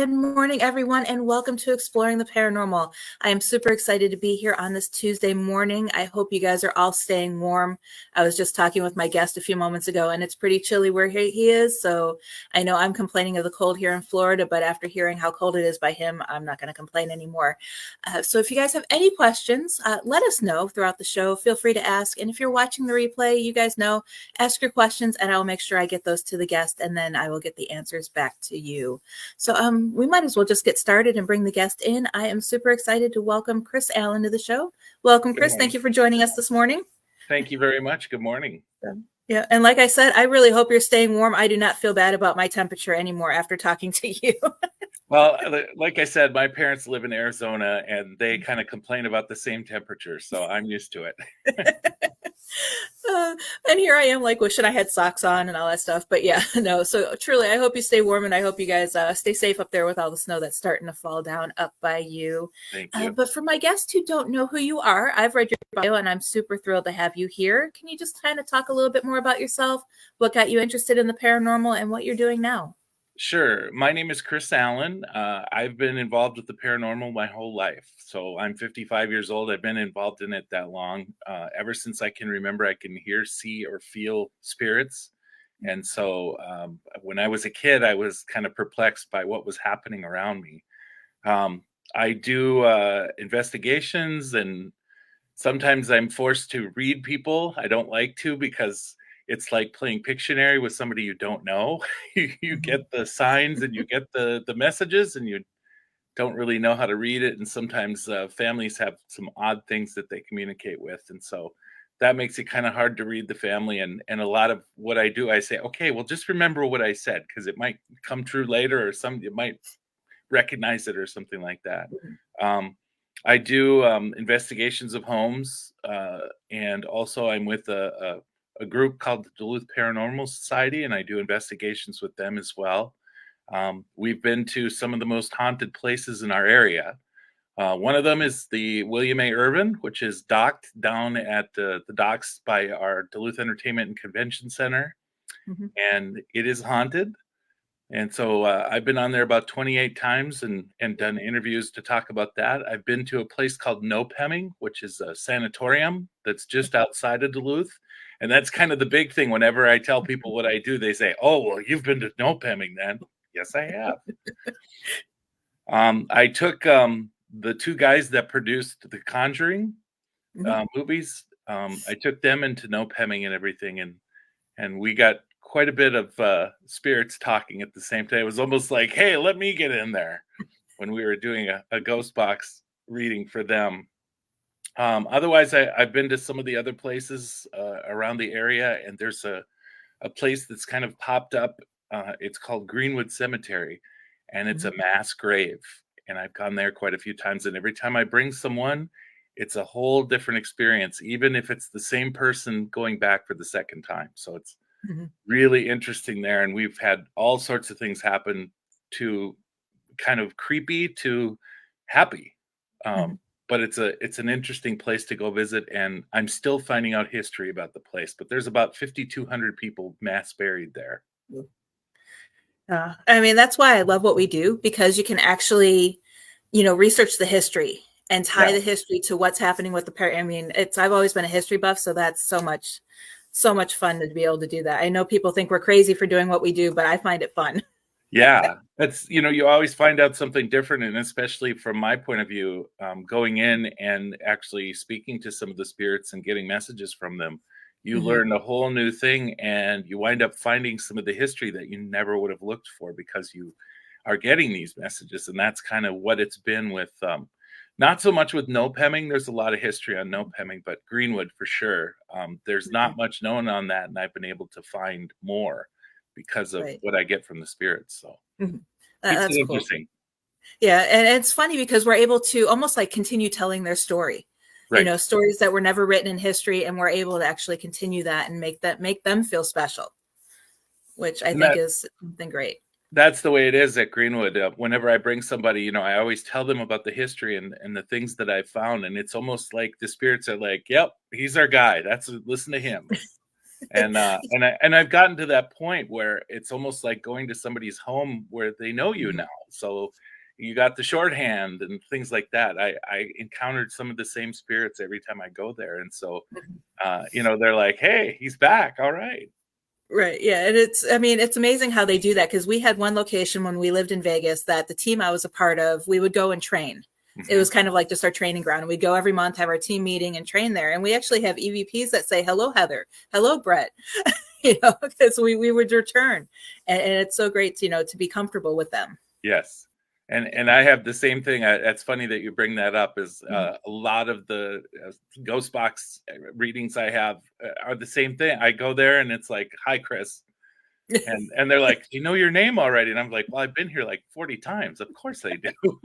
Good morning, everyone, and welcome to Exploring the Paranormal. I am super excited to be here on this Tuesday morning. I hope you guys are all staying warm. I was just talking with my guest a few moments ago, and it's pretty chilly where he is. So I know I'm complaining of the cold here in Florida, but after hearing how cold it is by him, I'm not going to complain anymore. So if you guys have any questions, let us know throughout the show. Feel free to ask. And if you're watching the replay, you guys know, ask your questions, and I'll make sure I get those to the guest, and then I will get the answers back to you. So we might as well just get started and bring the guest in. I am super excited to welcome Chris Allen to the show. Welcome, Chris. Thank you for joining us this morning. Thank you very much. Good morning. Yeah, and like I said, I really hope you're staying warm. I do not feel bad about my temperature anymore after talking to you. Well, like I said, my parents live in Arizona, and they kind of complain about the same temperature, so I'm used to it. And here I am, like, wishing I had socks on and all that stuff. But yeah, no. So truly, I hope you stay warm, and I hope you guys stay safe up there with all the snow that's starting to fall down up by you. Thank you. But for my guests who don't know who you are, I've read your bio, and I'm super thrilled to have you here. Can you just kind of talk a little bit more about yourself, what got you interested in the paranormal, and what you're doing now? Sure. My name is Chris Allen. I've been involved with the paranormal my whole life. So I'm 55 years old. I've been involved in it that long. Ever since I can remember, I can hear, see, or feel spirits. And so when I was a kid, I was kind of perplexed by what was happening around me. I do investigations, and sometimes I'm forced to read people. I don't like to, because it's like playing Pictionary with somebody you don't know. You get the signs and you get the messages, and you don't really know how to read it. And sometimes families have some odd things that they communicate with. And so that makes it kind of hard to read the family. And a lot of what I do, I say, okay, well, just remember what I said, because it might come true later, or it might recognize it or something like that. I do investigations of homes, and also I'm with a group called the Duluth Paranormal Society, and I do investigations with them as well. We've been to some of the most haunted places in our area. One of them is the William A. Irvin, which is docked down at the docks by our Duluth Entertainment and Convention Center, and it is haunted. And so I've been on there about 28 times and done interviews to talk about that. I've been to a place called Nopeming, which is a sanatorium that's just outside of Duluth. And that's kind of the big thing. Whenever I tell people what I do, they say, "Oh, well, you've been to Nopeming then." Yes, I have. I took the two guys that produced the Conjuring movies. I took them into Nopeming and everything, and we got quite a bit of spirits talking at the same time. It was almost like, hey, let me get in there, when we were doing a ghost box reading for them. Otherwise, I've been to some of the other places around the area, and there's a place that's kind of popped up. It's called Greenwood Cemetery, and it's a mass grave. And I've gone there quite a few times, and every time I bring someone, it's a whole different experience, even if it's the same person going back for the second time. So it's really interesting there. And we've had all sorts of things happen, to kind of creepy to happy. But it's an interesting place to go visit, and I'm still finding out history about the place. But there's about 5,200 people mass buried there. I mean, that's why I love what we do, because you can actually, research the history and tie the history to what's happening with the I mean, I've always been a history buff, so that's so much fun to be able to do that. I know people think we're crazy for doing what we do, but I find it fun. Yeah, that's, you always find out something different. And especially from my point of view, going in and actually speaking to some of the spirits and getting messages from them, you learn a whole new thing, and you wind up finding some of the history that you never would have looked for, because you are getting these messages. And that's kind of what it's been with, not so much with Nopeming. There's a lot of history on Nopeming, but Greenwood for sure. There's not much known on that, and I've been able to find more because of what I get from the spirits. So that's interesting. Cool. Yeah, and it's funny because we're able to almost like continue telling their story. Right. Stories that were never written in history, and we're able to actually continue that and make them feel special, which I think is something great. That's the way it is at Greenwood. Whenever I bring somebody, I always tell them about the history and the things that I found. And it's almost like the spirits are like, yep, he's our guy. Listen to him. And I've gotten to that point where it's almost like going to somebody's home where they know you Mhm. now. So you got the shorthand and things like that. I encountered some of the same spirits every time I go there, and so Mhm. they're like, "Hey, he's back. All right." Right. Yeah. And I mean, it's amazing how they do that because we had one location when we lived in Vegas that the team I was a part of, we would go and train. It Hmm. was kind of like just our training ground. We'd go every month, have our team meeting and train there. And we actually have EVPs that say, hello, Heather. Hello, Brett. Because we would return. And it's so great, to be comfortable with them. Yes. And I have the same thing. That's funny that you bring that up. Is Mhm. a lot of the ghost box readings I have are the same thing. I go there and it's like, "Hi, Chris," and they're like, "You know your name already?" And I'm like, "Well, I've been here like 40 times. Of course I do."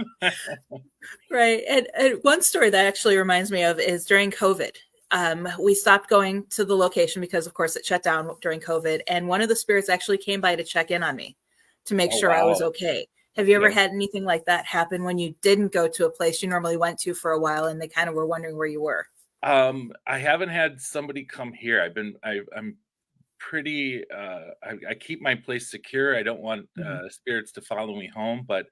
Right. And one story that actually reminds me of is during COVID. We stopped going to the location because, of course, it shut down during COVID. And one of the spirits actually came by to check in on me to make Oh sure I was wow. okay. Have you ever Yeah. had anything like that happen when you didn't go to a place you normally went to for a while and they kind of were wondering where you were? I haven't had somebody come here. I'm pretty I keep my place secure. I don't want Mhm. spirits to follow me home, but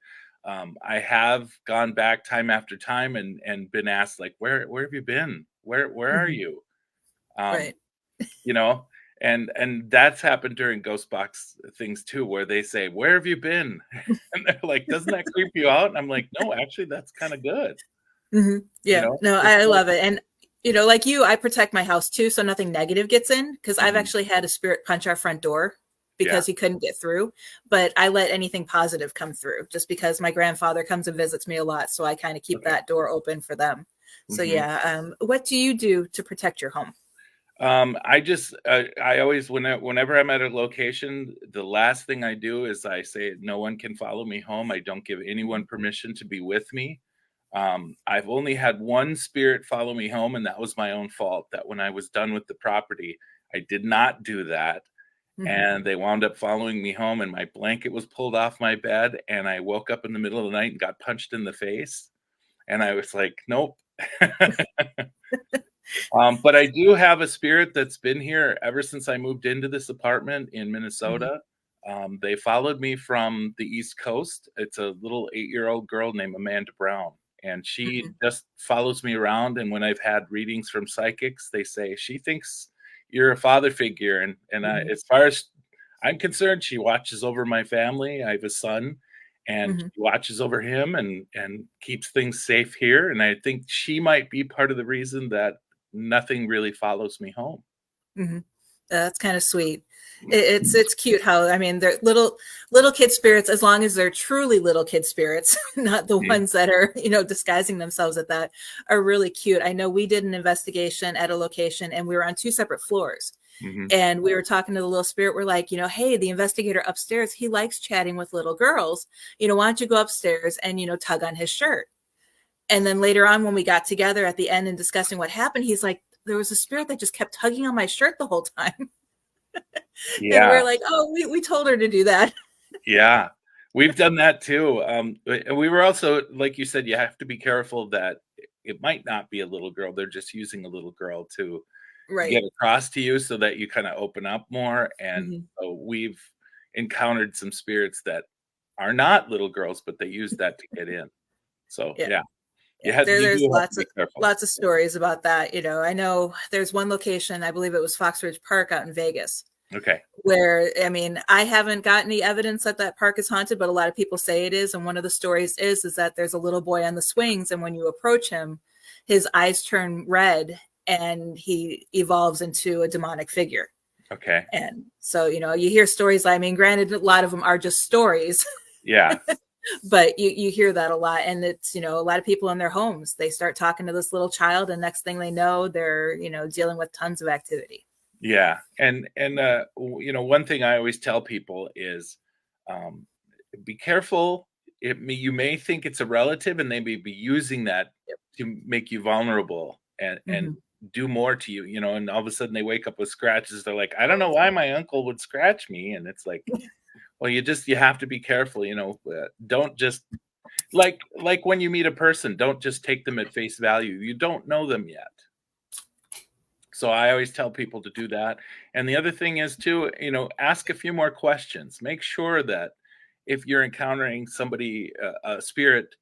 I have gone back time after time and been asked like, where have you been? Where are Mhm. you? Um, Right. you know, and that's happened during ghost box things too, where they say, "Where have you been?" And they're like, "Doesn't that creep you out?" And I'm like, "No, actually that's kind of good." Yeah. No, It's I like, love it. And, like you, I protect my house too, so nothing negative gets in because I've mhm, actually had a spirit punch our front door yeah. because he couldn't get through. But I let anything positive come through just because my grandfather comes and visits me a lot. So I kind of keep Okay. that door open for them. So, Mhm. yeah. What do you do to protect your home? I always whenever I'm at a location, the last thing I do is I say no one can follow me home. I don't give anyone permission to be with me. I've only had one spirit follow me home, and that was my own fault. That when I was done with the property, I did not do that, Hmm. and they wound up following me home, and my blanket was pulled off my bed, and I woke up in the middle of the night and got punched in the face, and I was like, nope. But I do have a spirit that's been here ever since I moved into this apartment in Hmm. Minnesota. They followed me from the East Coast. It's a little 8-year-old girl named Amanda Brown, and she Hmm. just follows me around. And when I've had readings from psychics, they say she thinks you're a father figure. Hmm. As far as I'm concerned, she watches over my family. I have a son, and Hmm. she watches over him and keeps things safe here. And I think she might be part of the reason that nothing really follows me home. Hmm. That's kind of sweet. Mm, It's cute how, I mean, they're little kid spirits, as long as they're truly little kid spirits, not the mhm, ones that are, disguising themselves at that, are really cute. I know we did an investigation at a location and we were on two separate floors. mhm. And we were talking to the little spirit. We're like, hey, the investigator upstairs, he likes chatting with little girls. Why don't you go upstairs and, tug on his shirt? And then later on, when we got together at the end and discussing what happened, he's like, there was a spirit that just kept tugging on my shirt the whole time. And Yeah, we're like, oh, we told her to do that. yeah. We've done that too. And we were also, like you said, you have to be careful that it might not be a little girl. They're just using a little girl to Right. get across to you so that you kind of open up more. And Hmm. so we've encountered some spirits that are not little girls, but they use that to get in. So Yeah. yeah, Yeah. you There's do have to be careful. lots of stories about that. I know there's one location, I believe it was Fox Ridge Park out in Vegas, Okay. where, I mean, I haven't got any evidence that that park is haunted, but a lot of people say it is. And one of the stories is that there's a little boy on the swings, and when you approach him, his eyes turn red and he evolves into a demonic figure. Okay. And so, you hear stories. I mean, granted, a lot of them are just stories, Yeah. but you hear that a lot. And it's, a lot of people in their homes, they start talking to this little child, and next thing they know, they're, dealing with tons of activity. Yeah, one thing I always tell people is, um, be careful. You may think it's a relative, and they may be using that Yep. to make you vulnerable and Hmm. do more to you. And all of a sudden they wake up with scratches. They're like, I don't know why my uncle would scratch me, and it's like, well, you have to be careful. Don't just like when you meet a person, don't just take them at face value. You don't know them yet. So I always tell people to do that. And the other thing is too, ask a few more questions. Make sure that if you're encountering somebody, a spirit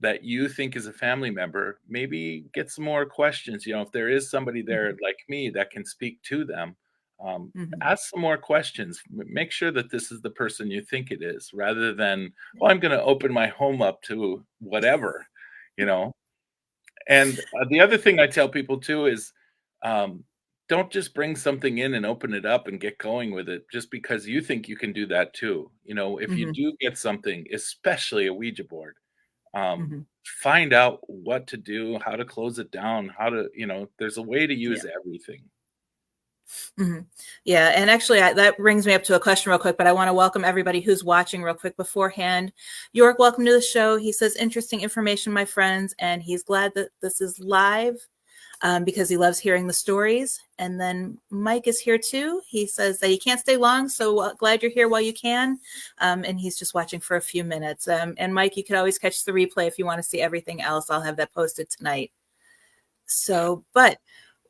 that you think is a family member, maybe get some more questions. If there is somebody there Mhm. like me that can speak to them, Mhm. ask some more questions. Make sure that this is the person you think it is, rather than, well, I'm going to open my home up to whatever, you know. And the other thing I tell people too is, um, don't just bring something in and open it up and get going with it just because you think you can do that too. If you Mhm. do get something, especially a Ouija board, um, Mhm. find out what to do, how to close it down, there's a way to Yeah. use everything. Mhm. Yeah, and actually, that brings me up to a question real quick, but I want to welcome everybody who's watching real quick beforehand. York, welcome to the show. He says, interesting information, my friends, and he's glad that this is live because he loves hearing the stories. And then Mike is here too. He says that he can't stay long, so glad you're here while you can. And he's just watching for a few minutes. And Mike, you could always catch the replay if you want to see everything else. I'll have that posted tonight. So, but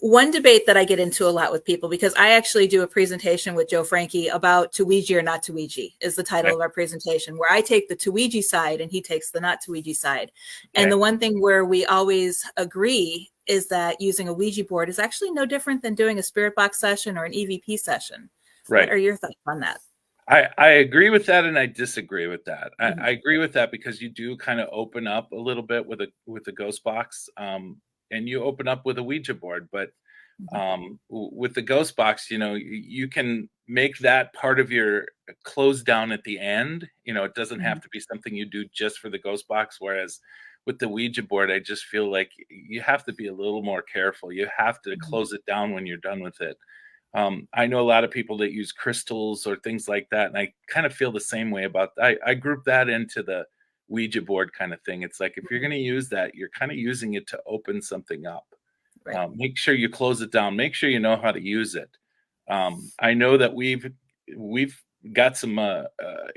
one debate that I get into a lot with people, because I actually do a presentation with Joe Frankie about to Ouija or not to Ouija is the title Okay. of our presentation, where I take the to Ouija side and he takes the not to Ouija side. And Okay. the one thing where we always agree is that using a Ouija board is actually no different than doing a spirit box session or an EVP session. What Right. are your thoughts on that? I agree with that, and I disagree with that. I Mhm. agree with that because you do kind of open up a little bit with a ghost box, and you open up with a Ouija board. But Mhm. with the ghost box, you can make that part of your close down at the end. It doesn't have Mhm. to be something you do just for the ghost box. Whereas with the Ouija board, I just feel like you have to be a little more careful. You have to Mhm. close it down when you're done with it. I know a lot of people that use crystals or things like that, and I kind of feel the same way about that. I group that into the Ouija board kind of thing. It's like if you're going to use that, you're kind of using it to open something up. Right. Make sure you close it down. Make sure you know how to use it. I know that we've got some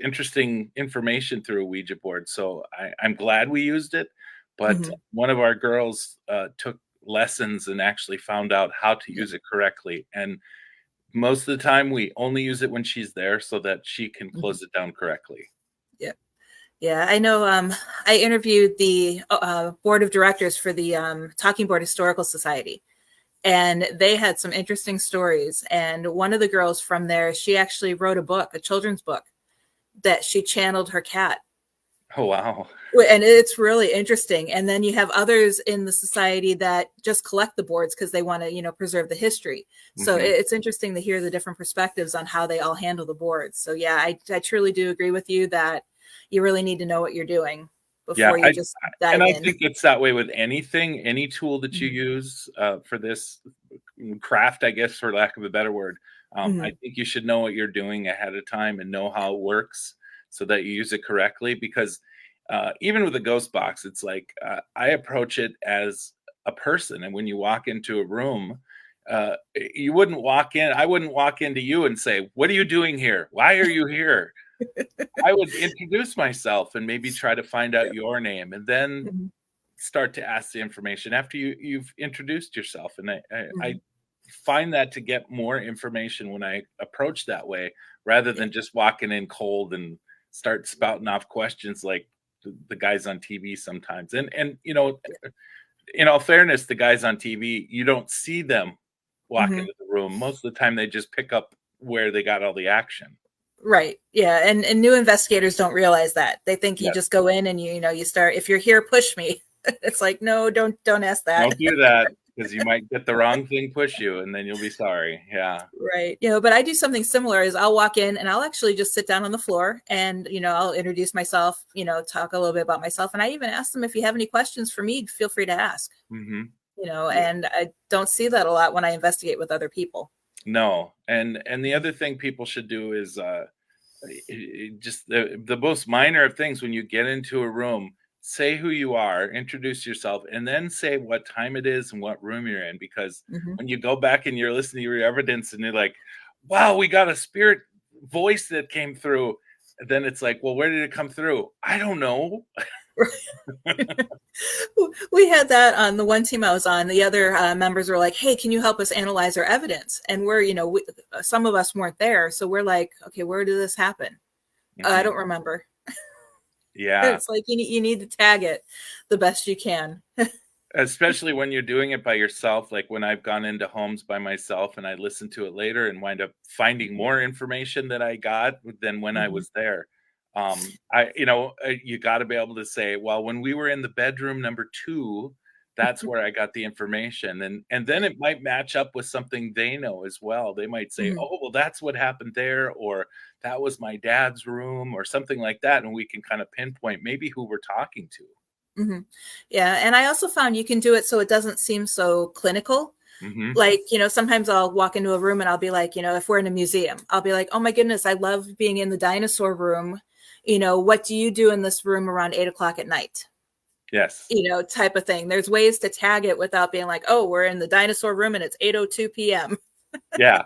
interesting information through a Ouija board, so I'm glad we used it. But Mhm. one of our girls took lessons and actually found out how to Yeah. use it correctly. And most of the time, we only use it when she's there so that she can Mhm. close it down correctly. Yeah. Yeah, I know. I interviewed the board of directors for the Talking Board Historical Society, and they had some interesting stories. And one of the girls from there, she actually wrote a book, a children's book, that she channeled her cat. Oh, wow. And it's really interesting. And then you have others in the society that just collect the boards because they want to, preserve the history. So Hmm. it's interesting to hear the different perspectives on how they all handle the boards. So yeah, I truly do agree with you that you really need to know what you're doing Yeah, before you just and dive I in. think it's that way with anything, any tool that you Mhm. use for this craft, I guess, for lack of a better word. I Mhm. think you should know what you're doing ahead of time and know how it works so that you use it correctly. Because even with a ghost box, it's like I approach it as a person, and when you walk into a room, you wouldn't walk in. I wouldn't walk into you and say, "What are you doing here? Why are you here?" I would introduce myself and maybe try to find out Yep. your name, and then Mhm. start to ask the information after you've introduced yourself. And I Mhm. find that to get more information when I approach that way, rather Yeah. than just walking in cold and start spouting off questions like the guys on TV sometimes. And Yeah. in all fairness, the guys on TV, you don't see them walk Mhm. into the room. Most of the time, they just pick up where they got all the action. Right. Yeah. And new investigators don't realize that. They think you Yes. just go in and you start, if you're here, push me. It's like, no, don't ask that. Don't do that because you might get the wrong thing push you, and then you'll be sorry. Yeah. Right. But I do something similar is I'll walk in and I'll actually just sit down on the floor and, I'll introduce myself, talk a little bit about myself. And I even ask them, if you have any questions for me, feel free to ask, Mhm. Yeah. and I don't see that a lot when I investigate with other people. No, and the other thing people should do is, just the most minor of things when you get into a room, say who you are, introduce yourself, and then say what time it is and what room you're in, because Hmm. when you go back and you're listening to your evidence and you're like, "Wow, we got a spirit voice that came through," then it's like, "Well, where did it come through?" "I don't know." We had that on the one team I was on. The other members were like, "Hey, can you help us analyze our evidence?" And we're, some of us weren't there, so we're like, "Okay, where did this happen?" I Mhm. don't remember. Yeah. It's like you need to tag it the best you can. Especially when you're doing it by yourself, like when I've gone into homes by myself and I listen to it later and wind up finding more information that I got than when I Hmm. was there. You got to be able to say, well, when we were in the bedroom number 2, that's where I got the information, and then it might match up with something they know as well. They might say, Hmm. oh, well, that's what happened there, or that was my dad's room, or something like that, and we can kind of pinpoint maybe who we're talking to. Hmm. Yeah, and I also found you can do it so it doesn't seem so clinical. Hmm. Like, sometimes I'll walk into a room and I'll be like, if we're in a museum, I'll be like, oh my goodness, I love being in the dinosaur room. What do you do in this room around 8 o'clock at night? Yes. Type of thing. There's ways to tag it without being like, oh, we're in the dinosaur room and it's 8:02 p.m. Yeah.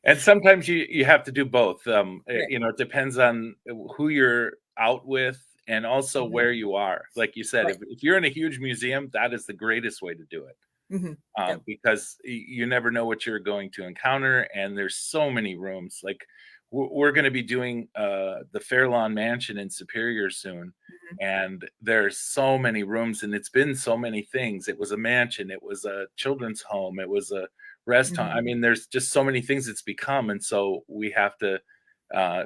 And sometimes you have to do both. Right. It depends on who you're out with and also Hmm. where you are. Like you said, Right. if you're in a huge museum, that is the greatest way to do it, Hmm. Yep. because you never know what you're going to encounter, and there's so many rooms. Like we're going to be doing the Fairlawn Mansion in Superior soon, Hmm. and there's so many rooms, and it's been so many things. It was a mansion, it was a children's home, it was a restaurant. Hmm. I mean, there's just so many things it's become, and so we have to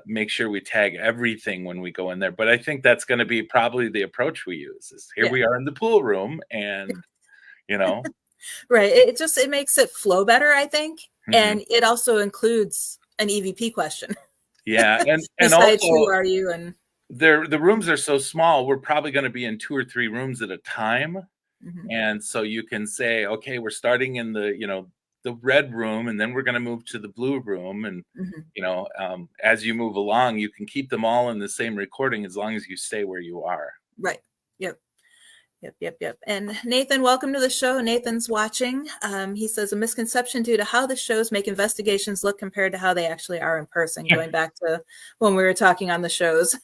make sure we tag everything when we go in there. But I think that's going to be probably the approach we use. Is here Yeah. we are in the pool room, and you know. Right. It makes it flow better, I think. Mhm. And it also includes an EVP question Yeah, and besides also who are you and the rooms are so small, we're probably gonna be in 2 or 3 rooms at a time, hmm and so you can say, "Okay, we're starting in the red room, and then we're gonna move to the blue room," and, hmm as you move along, you can keep them all in the same recording as long as you stay where you are. right. Yep. Yep, yep, yep. And Nathan, welcome to the show. Nathan's watching. He says a misconception due to how the shows make investigations look compared to how they actually are in person, going back to when we were talking on the shows.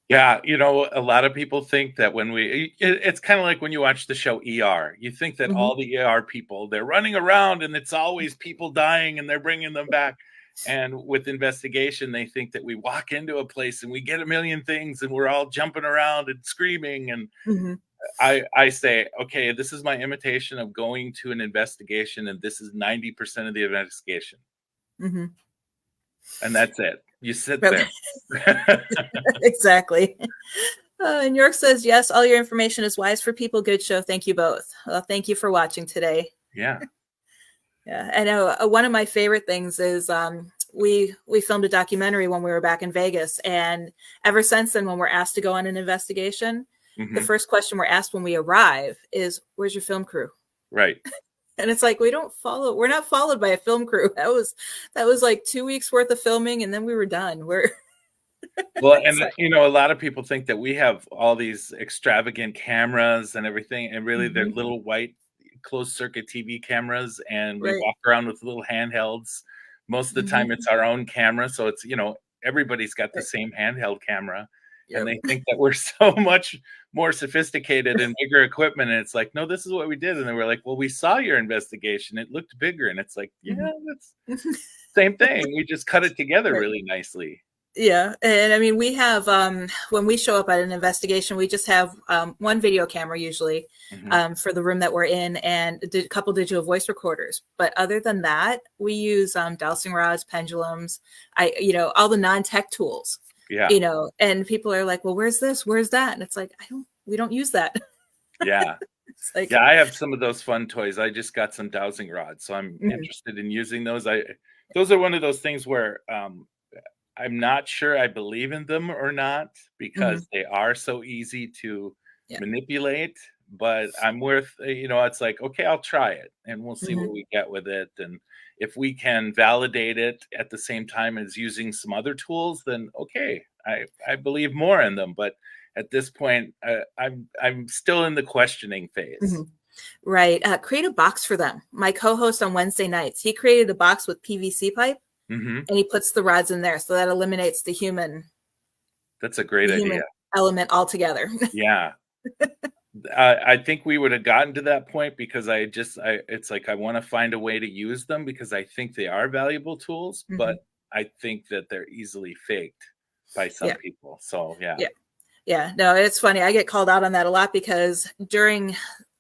Yeah, a lot of people think that when it's kind of like when you watch the show ER. You think that Hmm. all the ER people, they're running around and it's always people dying and they're bringing them back. And with investigation, they think that we walk into a place and we get a million things and we're all jumping around and screaming. And Hmm. I say, okay, this is my imitation of going to an investigation, and this is 90% of the investigation. Hmm. And that's it. You sit Right. there. Exactly. And York says, yes, all your information is wise for people. Good show. Thank you both. Well, thank you for watching today. Yeah. Yeah, I know. One of my favorite things is we filmed a documentary when we were back in Vegas, and ever since then, when we're asked to go on an investigation, the Hmm. first question we're asked when we arrive is, "Where's your film crew?" Right. And it's like we're not followed by a film crew. That was like 2 weeks worth of filming, and then we were done. We're Well, it's and, like, a lot of people think that we have all these extravagant cameras and everything, and really they're mhm, little white closed circuit TV cameras, and we right. walk around with little handhelds. Most of the time Hmm. it's our own camera, so it's, everybody's got the Right. same handheld camera, and Yep. they think that we're so much more sophisticated and bigger equipment, and it's like, "No, this is what we did." And then we're like, "Well, we saw your investigation. It looked bigger." And it's like, "Yeah, Mhm. that's same thing. We just cut it together Right. really nicely." Yeah, and I mean, we have when we show up at an investigation, we just have one video camera usually Mhm. for the room that we're in, and a couple digital voice recorders. But other than that, we use dowsing rods, pendulums, all the non-tech tools. Yeah. And people are like, "Well, where's this? Where's that?" And it's like, we don't use that. Yeah. It's like, Yeah, I have some of those fun toys. I just got some dowsing rods, so I'm mhm, interested in using those. Those are one of those things where, I'm not sure I believe in them or not mhm, because they are so easy to yeah, manipulate, but I'm worth, it's like, "Okay, I'll try it, and we'll see what mhm, we get with it," and if we can validate it at the same time as using some other tools, then okay, I believe more in them, but at this point, I'm still in the questioning phase. mhm. Right. Create a box for them. My co-host on Wednesday nights, he created a box with PVC pipe Mhm. and he puts the rods in there, so that eliminates the human That's a great the human idea. element altogether. Yeah. I think we would have gotten to that point because it's like I want to find a way to use them because I think they are valuable tools, Hmm. but I think that they're easily faked by some Yeah. people. So yeah. Yeah. Yeah. No, it's funny. I get called out on that a lot because during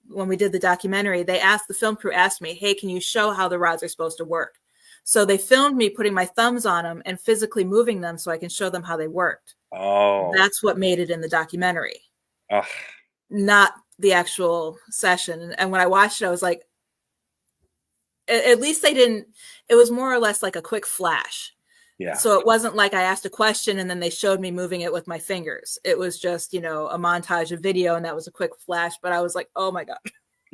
when we did the documentary, the film crew asked me, "Hey, can you show how the rods are supposed to work?" So they filmed me putting my thumbs on them and physically moving them so I can show them how they worked. Oh, That's what made it in the documentary, ugh, not the actual session. And when I watched it, I was like, at least they didn't, it was more or less like a quick flash. yeah. So it wasn't like I asked a question and then they showed me moving it with my fingers. It was just, a montage of video and that was a quick flash. But I was like, oh my God.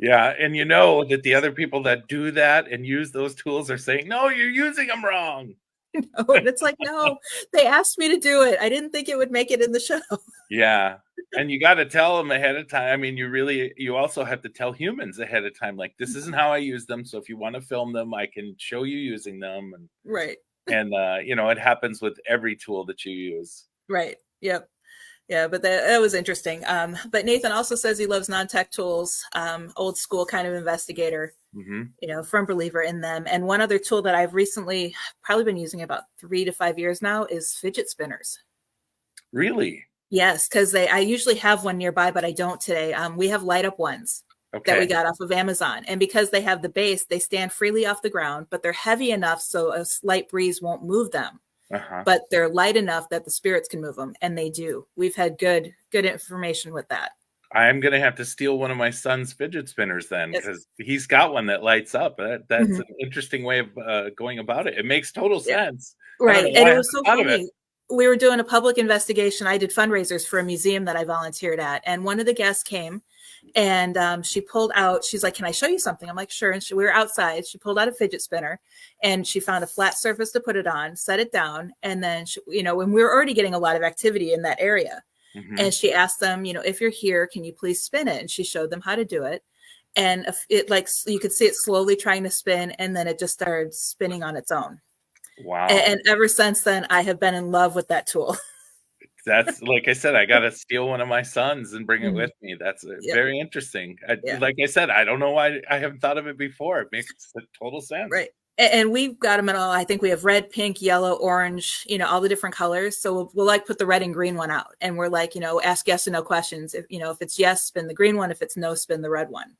Yeah, and you know that the other people that do that and use those tools are saying, "No, you're using them wrong." No. And it's like, no, they asked me to do it. I didn't think it would make it in the show. Yeah, and you gotta tell them ahead of time. I mean, you also have to tell humans ahead of time, like, "This isn't how I use them, so if you wanna film them, I can show you using them," Right. it happens with every tool that you use. Right. Yep. Yeah, but that was interesting. But Nathan also says he loves non-tech tools, old school kind of investigator, Mhm. firm believer in them. And one other tool that I've recently probably been using about 3 to 5 years now is fidget spinners. Really? Yes, because I usually have one nearby, but I don't today. We have light up ones that we Okay. got off of Amazon. And because they have the base, they stand freely off the ground, but they're heavy enough so a slight breeze won't move them. Uh-huh. But they're light enough that the spirits can move them, and they do. We've had good information with that. I'm gonna have to steal one of my son's fidget spinners then, Yes. because he's got one that lights up. That's Mhm. an interesting way of, going about it. It makes total Yeah. sense. I don't know Right. And why I it haven't was so thought of it. funny. We were doing a public investigation. I did fundraisers for a museum that I volunteered at. And one of the guests came and she pulled out, she's like, "Can I show you something?" I'm like, "Sure." And we were outside. She pulled out a fidget spinner and she found a flat surface to put it on, set it down. And then, when we were already getting a lot of activity in that area, and Mhm. she asked them, "If you're here, can you please spin it?" And she showed them how to do it. And it, like, you could see it slowly trying to spin, and then it just started spinning on its own. Wow. And ever since then, I have been in love with that tool. That's like I said, I gotta steal one of my sons and bring it Mhm. with me. That's, Yep. very interesting. Yeah. Like I said, I don't know why I haven't thought of it before. It makes total sense. Right. And we've got them in all. I think we have red, pink, yellow, orange. All the different colors. So we'll like put the red and green one out, and we're like, ask yes or no questions. If it's yes, spin the green one. If it's no, spin the red one.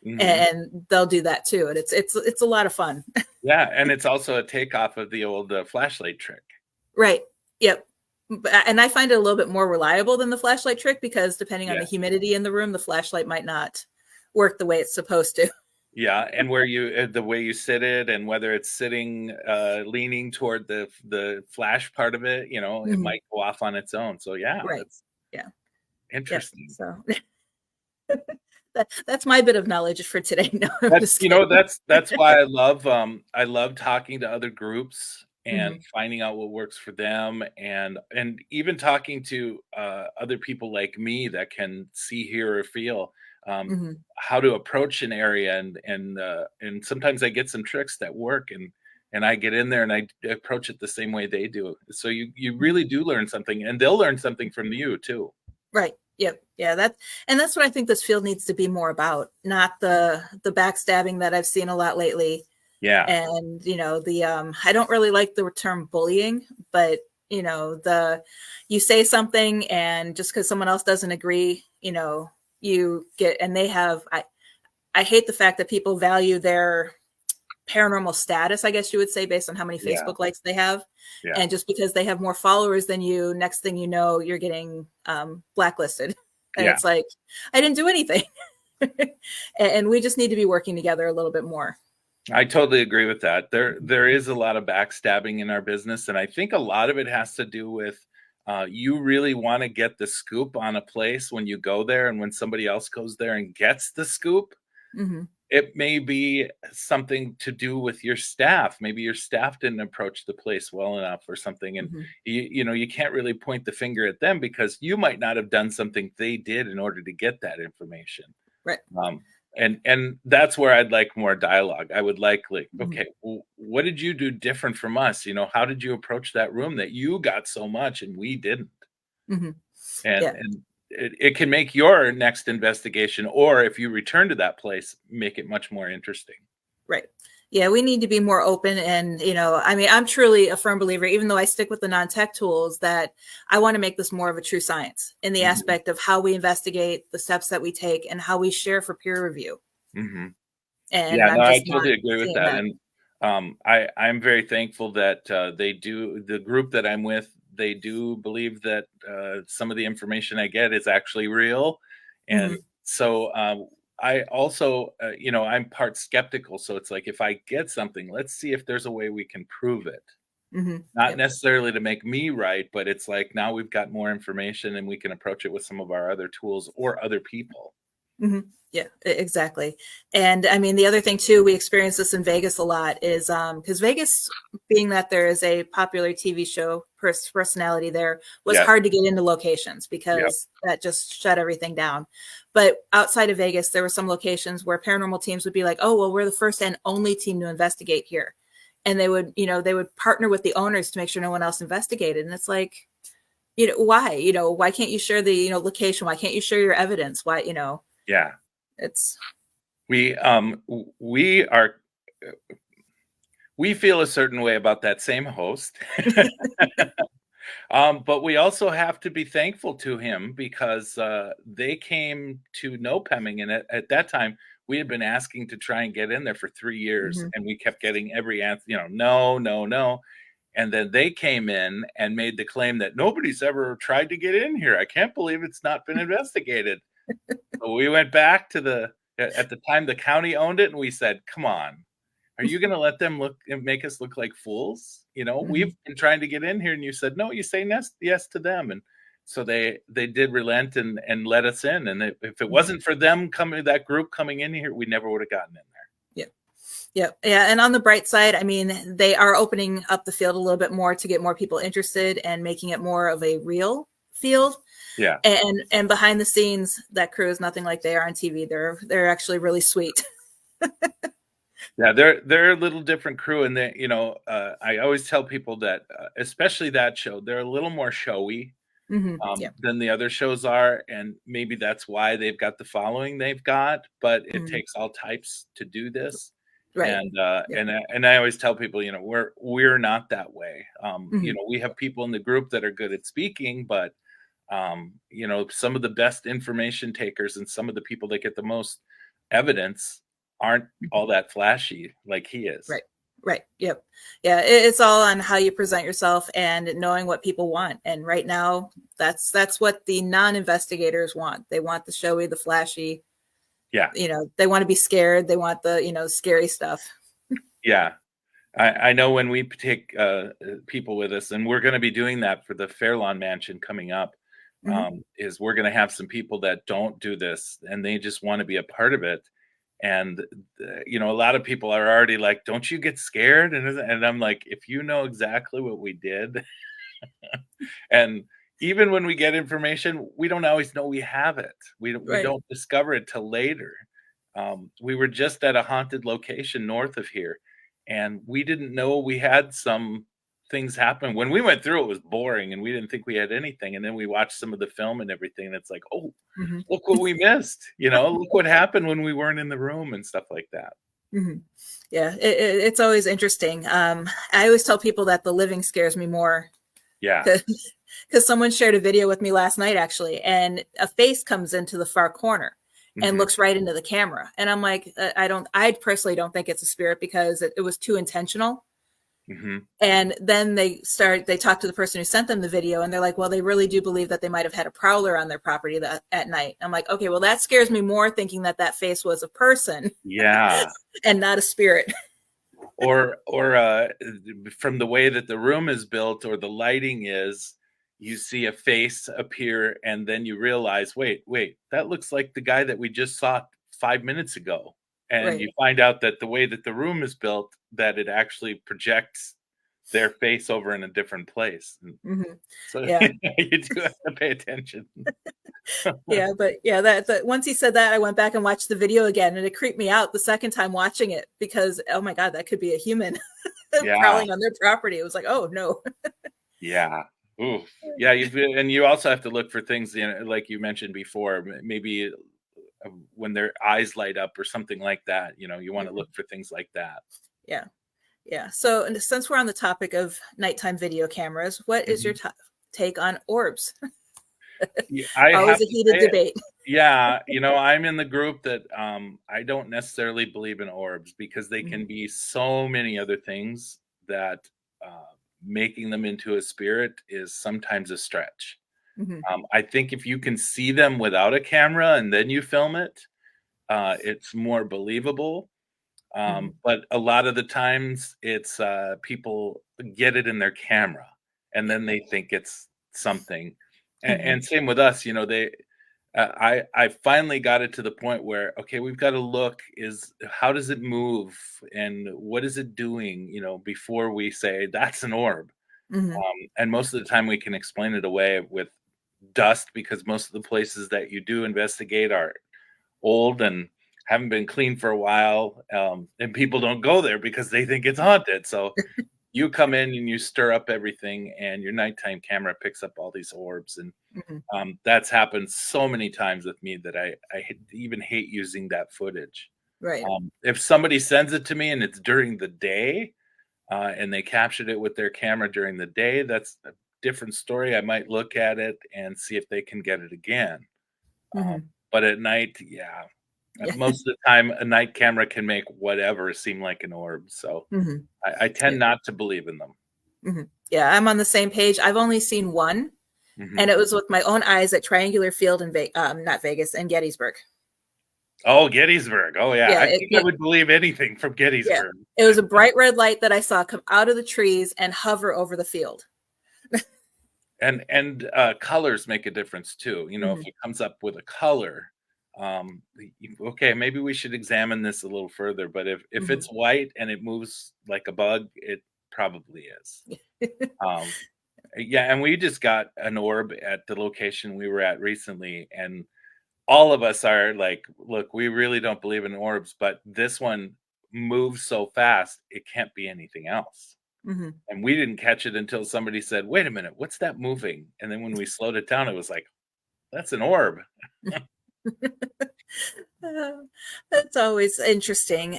Mhm. And they'll do that too. And it's a lot of fun. Yeah, and it's also a takeoff of the old, flashlight trick. Right. Yep. And I find it a little bit more reliable than the flashlight trick because depending on the Yes. humidity in the room, the flashlight might not work the way it's supposed to. Yeah, and where the way you sit it and whether it's sitting, leaning toward the flash part of it, it Mhm. might go off on its own. So yeah, Right. that's Yeah. Yep. interesting. So that's my bit of knowledge for today. No, I'm That's just kidding. that's why I love talking to other groups and Hmm. finding out what works for them and even talking to, other people like me that can see, hear, or feel, Hmm. how to approach an area and sometimes I get some tricks that work and I get in there and I approach it the same way they do. So you Hmm. really do learn something and they'll learn something from you too. Right. Yep. Yeah. That's what I think this field needs to be more about, not the backstabbing that I've seen a lot lately. Yeah. And the I don't really like the term bullying, but the you say something and just because someone else doesn't agree, you get, and they have, I hate the fact that people value their paranormal status, I guess you would say, based on how many Yeah. Facebook likes they have. Yeah. And just because they have more followers than you, next thing you know, you're getting blacklisted. And Yeah. it's like, I didn't do anything. And we just need to be working together a little bit more. I totally agree with that. There is a lot of backstabbing in our business, and I think a lot of it has to do with, you really wanna get the scoop on a place when you go there, and when somebody else goes there and gets the scoop, Hmm. it may be something to do with your staff. Maybe your staff didn't approach the place well enough or something, and Hmm. you can't really point the finger at them because you might not have done something they did in order to get that information. Right. Um, and that's where I'd like more dialogue. I would like, Hmm. okay, well, what did you do different from us? How did you approach that room that you got so much and we didn't? Hmm. and Yeah. and it can make your next investigation, or if you return to that place, make it much more interesting. Right. Yeah, we need to be more open. And, I mean, I'm truly a firm believer, even though I stick with the non-tech tools, that I want to make this more of a true science in the Mhm, aspect of how we investigate, the steps that we take, and how we share for peer review. mhm. And Yeah, no, I'm I just not totally agree with seeing that, that. and, I'm very thankful that, they do the group that I'm with, they do believe that, some of the information I get is actually real, and Hmm. so, I also, I'm part skeptical, so it's like, if I get something, let's see if there's a way we can prove it. Hmm. Not Yep. necessarily to make me right, but it's like, now we've got more information and we can approach it with some of our other tools or other people. Hmm. Yeah, exactly. And I mean, the other thing too, we experience this in Vegas a lot is because Vegas, being that there is a popular TV show personality there, was Yes, hard to get into locations yep, because that just shut everything down. But outside of Vegas, there were some locations where paranormal teams would be like, "Oh, well, we're the first and only team to investigate here," and they would partner with the owners to make sure no one else investigated. And it's like, why? Why can't you share the location? Why can't you share your evidence? Why? yeah. It's. We are we feel a certain way about that same host. But we also have to be thankful to him because they came to know Pemming, and at that time we had been asking to try and get in there for 3 years, Mhm. and we kept getting every answer, no, no, no. And then they came in and made the claim that nobody's ever tried to get in here. I can't believe it's not been investigated. So we went back to at the time the county owned it, and we said, "Come on, are you gonna let them look and make us look like fools? We've Mhm. been trying to get in here, and you said, no, you say yes to them." And so they did relent and let us in. And if it Mhm. wasn't for them that group coming in here, we never would have gotten in there. Yeah. Yeah. Yeah. And on the bright side, I mean, they are opening up the field a little bit more to get more people interested and making it more of a real field. Yeah. And behind the scenes, that crew is nothing like they are on TV. They're actually really sweet. Yeah, they're a little different crew, and I always tell people that, especially that show, they're a little more showy Yeah. than the other shows are, and maybe that's why they've got the following they've got. But it Mhm. takes all types to do this, Right. and Yeah. and I always tell people, we're not that way. Mhm. We have people in the group that are good at speaking, but some of the best information takers and some of the people that get the most evidence aren't Mhm. all that flashy like he is. Right. Right. Yep. Yeah. It's all on how you present yourself and knowing what people want. And right now, that's what the non-investigators want. They want the showy, the flashy. Yeah, They want to be scared. They want the scary stuff. yeah. I know when we take people with us, and we're going to be doing that for the Fairlawn Mansion coming up, Hmm. is we're going to have some people that don't do this and they just want to be a part of it. And a lot of people are already like, "Don't you get scared?" And I'm like, "If you know exactly what we did," and even when we get information, we don't always know we have it. We Right. don't discover it till later. We were just at a haunted location north of here, and we didn't know we had some things happen. When we went through, it was boring, and we didn't think we had anything. And then we watched some of the film and everything, and it's like, oh, Hmm. look what we missed. Look what happened when we weren't in the room and stuff like that. Hmm. Yeah. It's always interesting. I always tell people that the living scares me more Yeah. because someone shared a video with me last night actually, and a face comes into the far corner and Hmm. looks right into the camera, and I'm like, I personally don't think it's a spirit because it was too intentional. Hmm. And then they talk to the person who sent them the video, and they're like, well, they really do believe that they might have had a prowler on their property at night. I'm like, okay, well, that scares me more, thinking that face was a person Yeah. and not a spirit. Or from the way that the room is built or the lighting is, you see a face appear and then you realize, wait, that looks like the guy that we just saw 5 minutes ago. And Right. you find out that the way that the room is built, that it actually projects their face over in a different place. And Hmm. so Yeah. you do have to pay attention. Yeah, but yeah, that once he said that, I went back and watched the video again, and it creeped me out the second time watching it because, oh my God, that could be a human Yeah, prowling on their property. It was like, oh no. yeah. Ooh, yeah, and you also have to look for things, like you mentioned before, maybe when their eyes light up or something like that. You want to Mhm. look for things like that. Yeah. Yeah. So, and since we're on the topic of nighttime video cameras, what is your Mhm. take on orbs? Yeah, I Always have a to heated say, debate. yeah, I'm in the group that I don't necessarily believe in orbs because they Mhm. can be so many other things that making them into a spirit is sometimes a stretch. Mhm. I think if you can see them without a camera and then you film it, it's more believable. Mhm. But a lot of the times, it's people get it in their camera, and then they think it's something. Mhm. And same with us, they. I finally got it to the point where, okay, we've got to look, is how does it move and what is it doing, before we say that's an orb. Mhm. And most of the time we can explain it away with dust, because most of the places that you do investigate are old and haven't been cleaned for a while, and people don't go there because they think it's haunted. So you come in and you stir up everything, and your nighttime camera picks up all these orbs, and Mhm. that's happened so many times with me that even hate using that footage. Right. If somebody sends it to me and it's during the day, and they captured it with their camera during the day, that's a different story. I might look at it and see if they can get it again. Um, Mhm. but at night, yeah, Yeah. most of the time, a night camera can make whatever seem like an orb. So Mhm. I Yeah. tend not to believe in them. Mhm. Yeah, I'm on the same page. I've only seen one, and Hmm. it was with my own eyes at Triangular Field in not Vegas, and Gettysburg. Oh, Gettysburg. Oh, yeah. Yeah, I think I would believe anything from yeah. Gettysburg. It was a bright red light that I saw come out of the trees and hover over the field. And colors make a difference too. If Mhm. it comes up with a color, okay, maybe we should examine this a little further. But if Mhm. it's white and it moves like a bug, it probably is. Um, yeah, and we just got an orb at the location we were at recently, and all of us are like, look, we really don't believe in orbs, but this one moves so fast, it can't be anything else. Mhm. And we didn't catch it until somebody said, wait a minute, what's that moving? And then when we slowed it down, it was like, that's an orb. Uh, That's always interesting.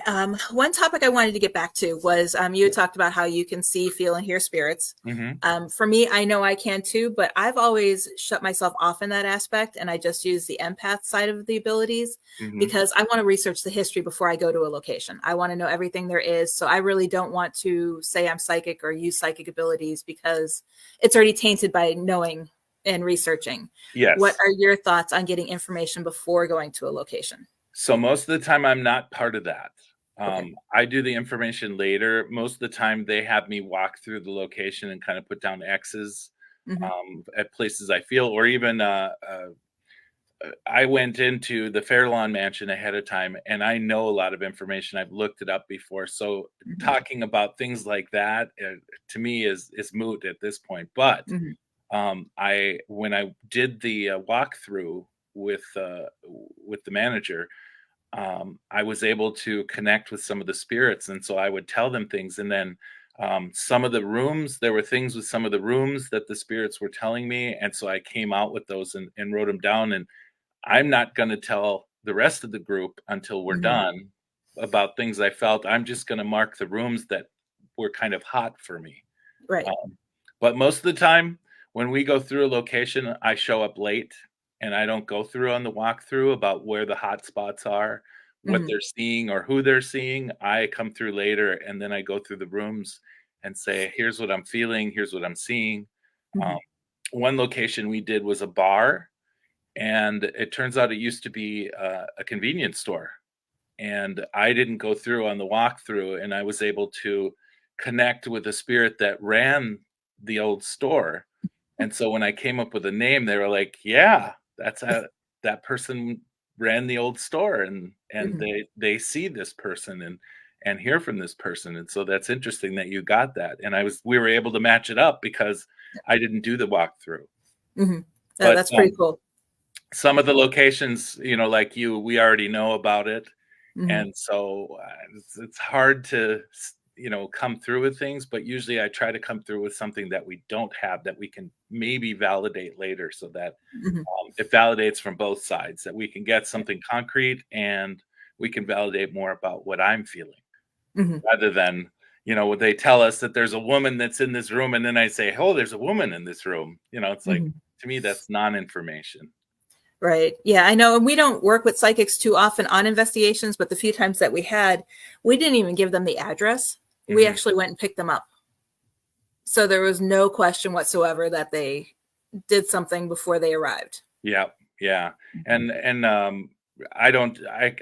One topic I wanted to get back to was you had talked about how you can see, feel, and hear spirits. Hmm. For me, I know I can too, but I've always shut myself off in that aspect, and I just use the empath side of the abilities Hmm. because I want to research the history before I go to a location. I want to know everything there is, so I really don't want to say I'm psychic or use psychic abilities because it's already tainted by knowing and researching. What Yes. are your thoughts on getting information before going to a location? So most of the time, I'm not part of that. Okay. I do the information later. Most of the time, they have me walk through the location and kind of put down X's Hmm. at places I feel, or even I went into the Fairlawn Mansion ahead of time, and I know a lot of information. I've looked it up before, so Hmm. talking about things like that to me is moot at this point. But Hmm. I when I did the walkthrough with the manager, I was able to connect with some of the spirits, and so I would tell them things, and then some of the rooms, there were things with some of the rooms that the spirits were telling me, and so I came out with those and wrote them down. And I'm not going to tell the rest of the group until we're Hmm. done about things I felt. I'm just going to mark the rooms that were kind of hot for me. Right. Um, but most of the time, when we go through a location, I show up late and I don't go through on the walkthrough about where the hot spots are, what Hmm. they're seeing, or who they're seeing. I come through later and then I go through the rooms and say, here's what I'm feeling, here's what I'm seeing. Um, Hmm. one location we did was a bar, and it turns out it used to be a convenience store. And I didn't go through on the walkthrough, and I was able to connect with the spirit that ran the old store. And so when I came up with a name, they were like, "Yeah, that person ran the old store, and Hmm. they see this person and hear from this person." And so that's interesting that you got that. And we were able to match it up because I didn't do the walkthrough. Hmm. But That's pretty cool. some of the locations, like you, we already know about it, Hmm. and so it's hard to come through with things, but usually I try to come through with something that we don't have that we can maybe validate later, so that Mhm. it validates from both sides, that we can get Right. something concrete and we can validate more about what I'm feeling, Mhm. rather than, when they tell us that there's a woman that's in this room and then I say, oh, there's a woman in this room. It's like, Mhm. to me, that's non-information. Right. Yeah, I know. And we don't work with psychics too often on investigations, but the few times that we had, we didn't even give them the address. We Hmm. actually went and picked them up. So there was no question whatsoever that they did something before they arrived. Yeah, yeah, Mhm. and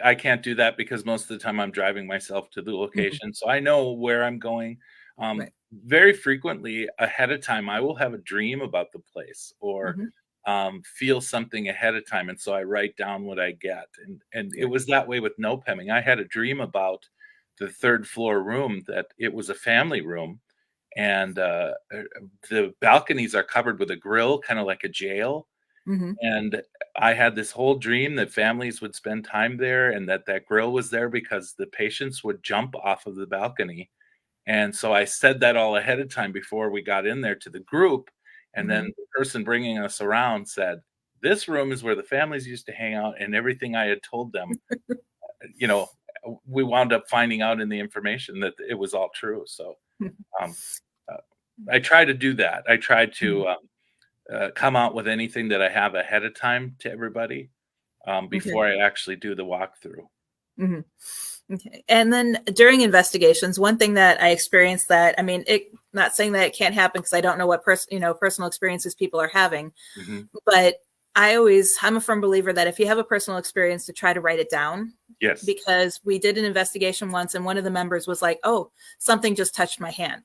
I can't do that because most of the time I'm driving myself to the Mhm. location, so I know where I'm going. Right. Very frequently ahead of time, I will have a dream about the place, or Mhm. feel something ahead of time, and so I write down what I get, and it Right. was that way with no pemming. I had a dream about the third floor room, that it was a family room, and the balconies are covered with a grill, kind of like a jail, Mhm. and I had this whole dream that families would spend time there, and that grill was there because the patients would jump off of the balcony. And so I said that all ahead of time before we got in there to the group. And then Mhm. the person bringing us around said, this room is where the families used to hang out, and everything I had told them, you know, we wound up finding out in the information that it was all true. So um, uh, I try to do that. I try Mhm. to come out with anything that I have ahead of time to everybody, Okay. before I actually do the walkthrough. Mhm. Okay. And then during investigations, one thing that I experienced that, I mean, not saying that it can't happen because I don't know what personal experiences people are having, Hmm. but I'm a firm believer that if you have a personal experience, to try to write it down, Yes. because we did an investigation once and one of the members was like, oh, something just touched my hand.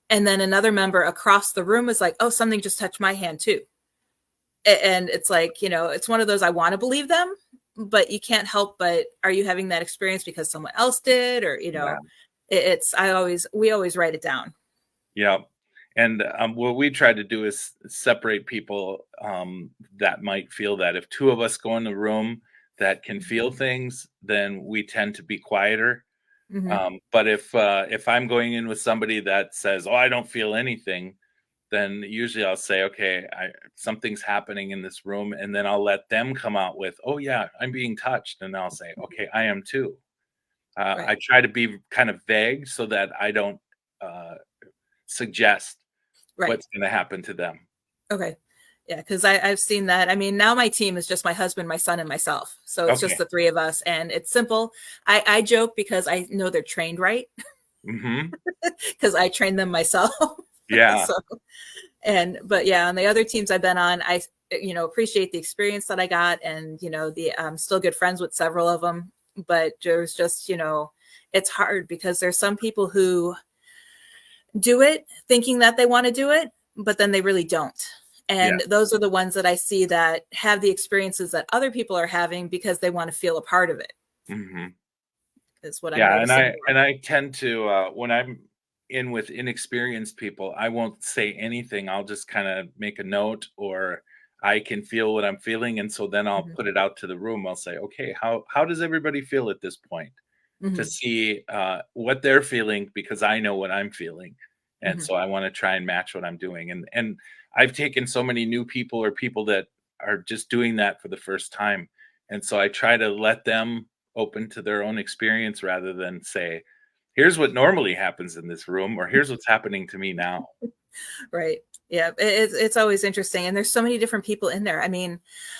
And then another member across the room was like, oh, something just touched my hand too. And it's like, it's one of those, I want to believe them, but you can't help but, are you having that experience because someone else did? Or, Yeah. we always write it down. Yeah. And what we try to do is separate people, that might feel that. If two of us go in the room that can feel things, then we tend to be quieter. Hmm. But if I'm going in with somebody that says, "Oh, I don't feel anything," then usually I'll say, "Okay, something's happening in this room," and then I'll let them come out with, "Oh yeah, I'm being touched," and I'll say, "Okay, I am too." I Right. try to be kind of vague so that I don't uh, suggest Right. what's going to happen to them. Okay. Yeah, because I've seen that. I mean, now my team is just my husband, my son, and myself. So it's just Okay. the three of us, and it's simple. I joke because I know they're trained right, Hmm. because I trained them myself. Yeah. So, but yeah, on the other teams I've been on, I appreciate the experience that I got, and the still good friends with several of them. But there's just it's hard because there's some people who do it thinking that they want to do it, but then they really don't. Yeah. And those are the ones that I see that have the experiences that other people are having because they want to feel a part of it, Hmm. is what I'm Yeah, and noticing I more. and I tend to, when I'm in with inexperienced people, I won't say anything. I'll just kind of make a note, or I can feel what I'm feeling, and so then I'll Hmm. put it out to the room. I'll say, "Okay, how does everybody feel at this point?" To Hmm. see what they're feeling, because I know what I'm feeling, and Hmm. so I want to try and match what I'm doing. And I've taken so many new people, or people that are just doing that for the first time, and so I try to let them open to their own experience rather than say, "Here's what normally happens in this room," or "Here's what's happening to me now." Right. Yeah. It's always interesting. And there's so many different people in there. I mean,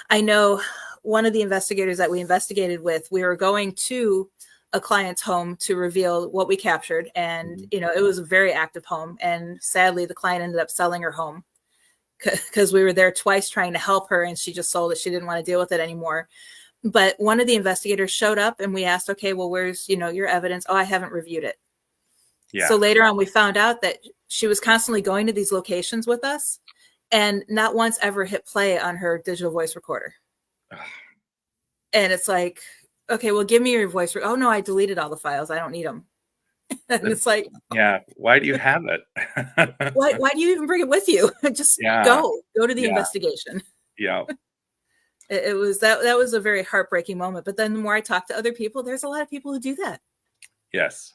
I know one of the investigators that we investigated with, we were going to a client's home to reveal what we captured. And, Mhm. it was a very active home. And sadly, the client ended up selling her home because we were there twice trying to help her, and she just sold it. She didn't want to deal with it anymore. But one of the investigators showed up and we asked, okay, well, where's, your evidence? Oh, I haven't reviewed it. So Yeah. later on, we found out that she was constantly going to these locations with us and not once ever hit play on her digital voice recorder. And it's like, okay, well, give me your voice. Oh, no, I deleted all the files. I don't need them. And That- it's like, yeah. Why do you have it? why do you even bring it with you? Just Yeah. go to the Yeah. investigation. Yeah. It was that was a very heartbreaking moment. But then the more I talk to other people, there's a lot of people who do that. Yes.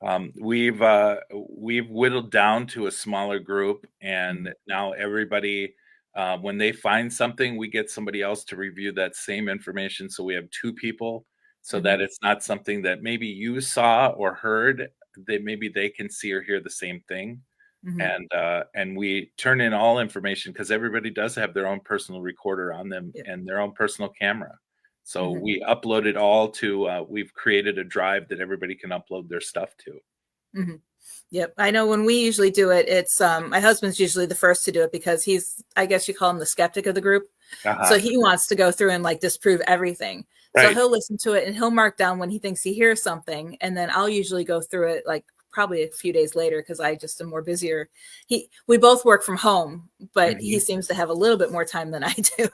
We've whittled down to a smaller group, and Mhm. now everybody, when they find something, we get somebody else to review that same information. So we have two people, so Mhm. that it's not something that maybe you saw or heard, that maybe they can see or hear the same thing. Mhm. And we turn in all information because everybody does have their own personal recorder on them Yep. and their own personal camera. So Mhm. we upload it all to. We've created a drive that everybody can upload their stuff to. Mhm. Yep. I know when we usually do it, it's my husband's usually the first to do it because he's, I guess you call him the skeptic of the group. So Uh-huh. he wants to go through and like disprove everything. So Right. he'll listen to it and he'll mark down when he thinks he hears something. And then I'll usually go through it like probably a few days later because I just am more busier. We both work from home, but he Mhm. seems to have a little bit more time than I do.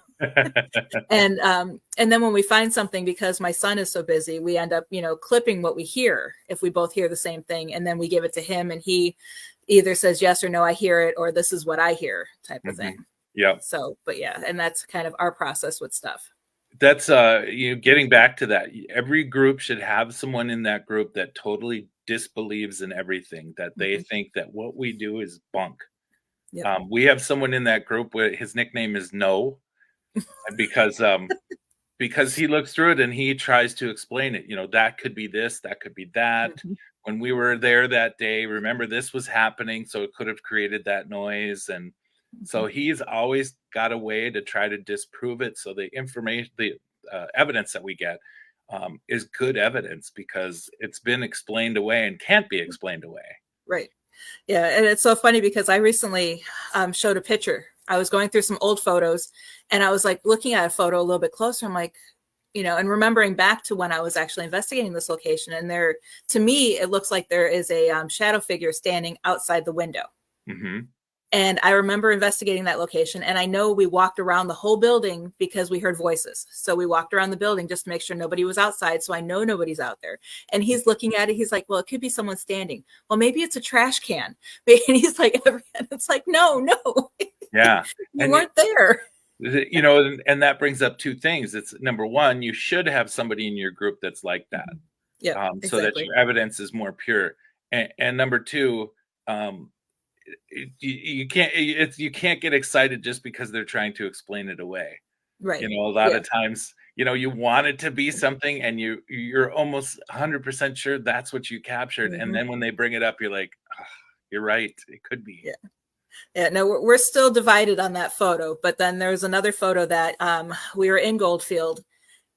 And then when we find something, because my son is so busy, we end up, clipping what we hear if we both hear the same thing, and then we give it to him, and he either says yes or no, I hear it, or this is what I hear, type of Mhm. thing. Yep. So, but yeah, and that's kind of our process with stuff. That's, getting back to that, every group should have someone in that group that totally disbelieves in everything, that they Hmm. think that what we do is bunk. Yep. We have someone in that group where his nickname is No, because, because he looks through it and he tries to explain it. That could be this, that could be that. Hmm. When we were there that day, remember this was happening, so it could have created that noise. And Hmm. so he's always got a way to try to disprove it. So the information, the evidence that we get is good evidence because it's been explained away and can't be explained away. Right. Yeah, and it's so funny because I recently showed a picture. I was going through some old photos, and I was like looking at a photo a little bit closer. I'm like, and remembering back to when I was actually investigating this location, and there, to me, it looks like there is a shadow figure standing outside the window. Hmm. And I remember investigating that location, and I know we walked around the whole building because we heard voices. So we walked around the building just to make sure nobody was outside. So I know nobody's out there. And he's looking at it. He's like, "Well, it could be someone standing. Well, maybe it's a trash can." And he's like, and it's like, no, no, Yeah. you And weren't there. and that brings up two things. It's number one, you should have somebody in your group that's like that, Mhm. Yep, so that exactly. your evidence is more pure. And number two, um, you can't get excited just because they're trying to explain it away. Right. A lot Yeah. of times, you want it to be something, and you're almost 100% sure that's what you captured, and Hmm. then when they bring it up, you're like, "Ah, you're right, it could be." Yeah. Yeah, no, we're still divided on that photo. But then there's another photo that we were in Goldfield,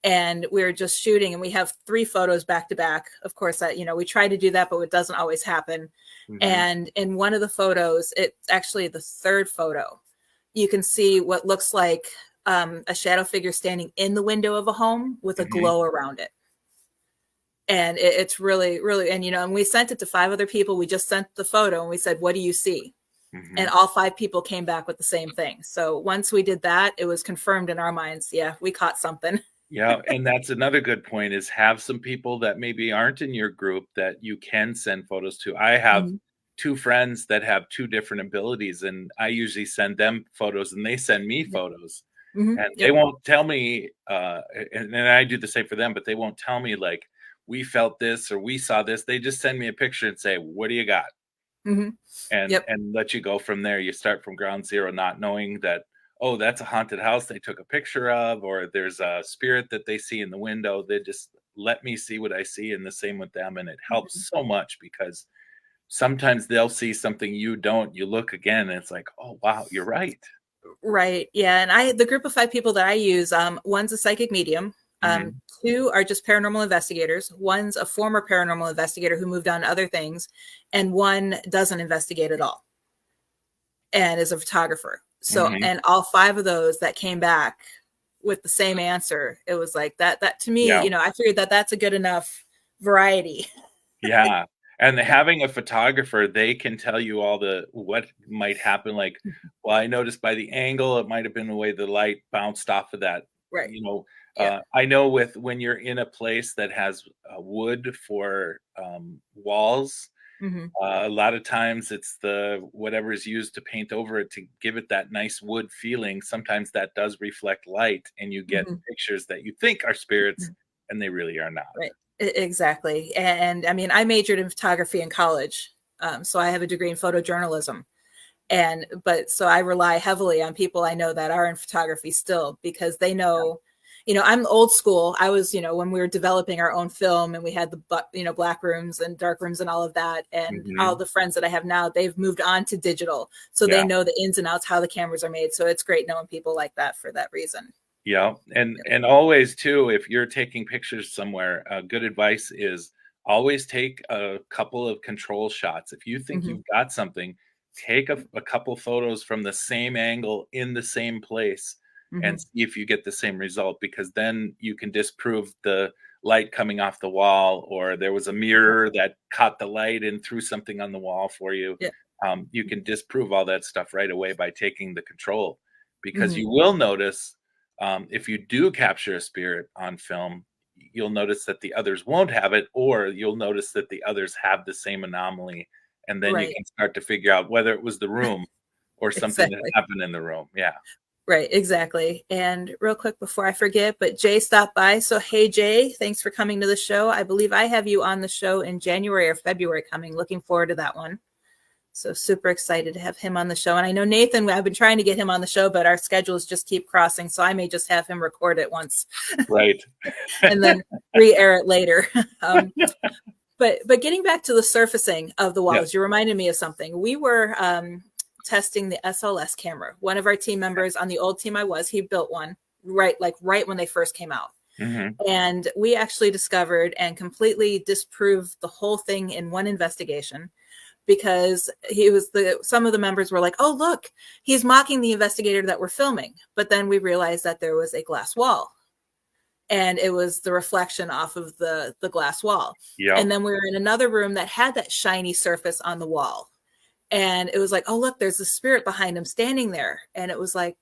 and we were just shooting, and we have three photos back to back. Of course, that we try to do that, but it doesn't always happen. Hmm. And in one of the photos, it's actually the third photo, you can see what looks like a shadow figure standing in the window of a home with a Hmm. glow around it. And it's really, really, and we sent it to five other people. We just sent the photo and we said, "What do you see?" Hmm. And all five people came back with the same thing. So once we did that, it was confirmed in our minds. Yeah, we caught something. Yeah, and that's another good point, is have some people that maybe aren't in your group that you can send photos to. I have Mhm. two friends that have two different abilities, and I usually send them photos and they send me Yep. photos. Hmm. And they Yep. won't tell me, and I do the same for them, but they won't tell me like, we felt this or we saw this. They just send me a picture and say, "What do you got?" Hmm. Yep. And let you go from there. You start from ground zero, not knowing that, oh, that's a haunted house they took a picture of, or there's a spirit that they see in the window. They just let me see what I see, and the same with them. And it Mhm. helps so much because sometimes they'll see something you don't. You look again, and it's like, oh wow, you're right. Right. Yeah. And the group of five people that I use, one's a psychic medium. Hmm. Two are just paranormal investigators. One's a former paranormal investigator who moved on to other things, and one doesn't investigate at all and is a photographer. So, Hmm. and all five of those that came back with the same answer, it was like that to me, Yeah. I figured that that's a good enough variety. Yeah, and having a photographer, they can tell you all the what might happen, like, well, I noticed by the angle, it might have been the way the light bounced off of that, Right. Yeah. I know with when you're in a place that has, wood for, walls, Hmm. a lot of times it's the whatever is used to paint over it to give it that nice wood feeling, sometimes that does reflect light, and you get Hmm. pictures that you think are spirits, and they really are not. Right. Exactly. And I mean, I majored in photography in college. So I have a degree in photojournalism. But so I rely heavily on people I know that are in photography still, because they know, I'm old school. I was, when we were developing our own film and we had the black rooms and dark rooms and all of that, and all Hmm. the friends that I have now, they've moved on to digital, so they Yeah. know the ins and outs, how the cameras are made. So it's great knowing people like that for that reason. Yeah, and Yep. and always too, if you're taking pictures somewhere, good advice is always take a couple of control shots. If you think Hmm. you've got something, take a couple photos from the same angle in the same place Hmm. and see if you get the same result, because then you can disprove the light coming off the wall, or there was a mirror that caught the light and threw something on the wall for you. Yeah. You can disprove all that stuff right away by taking the control, because Hmm. you will notice, if you do capture a spirit on film, you'll notice that the others won't have it, or you'll notice that the others have the same anomaly. And then you Right. can start to figure out whether it was the room or something that Exactly. happened in the room. Yeah. Right, exactly. And real quick before I forget, but Jay stopped by. So, hey, Jay, thanks for coming to the show. I believe I have you on the show in January or February coming. Looking forward to that one. So, super excited to have him on the show. And I know Nathan, I've been trying to get him on the show, but our schedules just keep crossing. So, I may just have him record it once Right. and then re air it later. um, but getting back to the surfacing of the Yes. walls, you reminded me of something. We were testing the SLS camera. One of our team members on the old team he built one right when they first came out. Hmm. And we actually discovered and completely disproved the whole thing in one investigation, because some of the members were like, "Oh, look, he's mocking the investigator that we're filming." But then we realized that there was a glass wall, and it was the reflection off of the glass wall. Yep. And then we were in another room that had that shiny surface on the wall, and it was like, "Oh, look, there's a spirit behind him standing there." And it was like,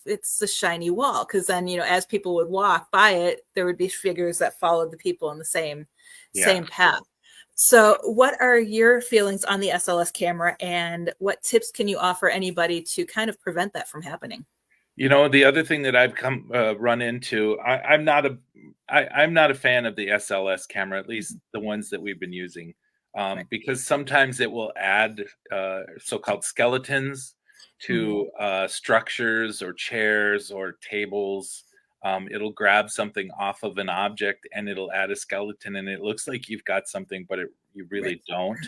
it's the shiny wall, because then, as people would walk by it, there would be figures that followed the people in the Yeah. same path. So what are your feelings on the SLS camera, and what tips can you offer anybody to kind of prevent that from happening? The other thing that I've come run into, I'm not a fan of the SLS camera, at least the ones that we've been using, Right. because sometimes it will add so-called skeletons Mm-hmm. to structures or chairs or tables. It'll grab something off of an object and it'll add a skeleton, and it looks like you've got something, but you Right. really don't.